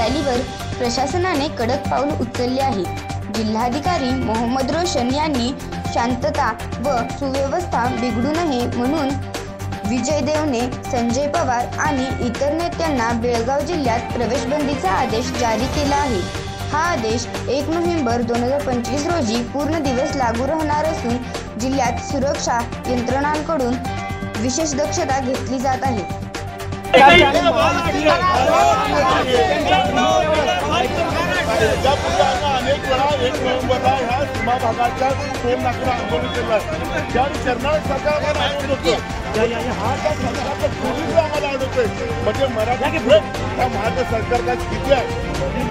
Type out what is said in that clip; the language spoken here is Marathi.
रॅलीवर प्रशासनाने कडक पाऊल उचलले आहे। जिल्हाधिकारी मोहम्मद रोशन यांनी शांतता व सुव्यवस्था बिघडू नये म्हणून विजय देवणे, संजय पवार आणि इतर नेत्यांना बेळगाव जिल्ह्यात प्रवेशबंदीचा आदेश जारी केला आहे। हा आदेश 1 नोव्हेंबर 2025 रोजी पूर्ण दिवस लागू राहणार असून जिल्ह्यात सुरक्षा यंत्रणांकडून विशेष दक्षता घेतली जात आहे। अनेक वेळा 1 नोव्हेंबरला ह्या सीमा भागाच्या टोल नाक्यावर आंदोलन केलं आहे। ज्यावेळी कर्नाटक सरकारला आंदोलन होतं हा त्या सरकारचा पूर्वीच आम्हाला आढळतोय, म्हणजे मराठी महाराष्ट्र सरकारचा स्थिती आहे।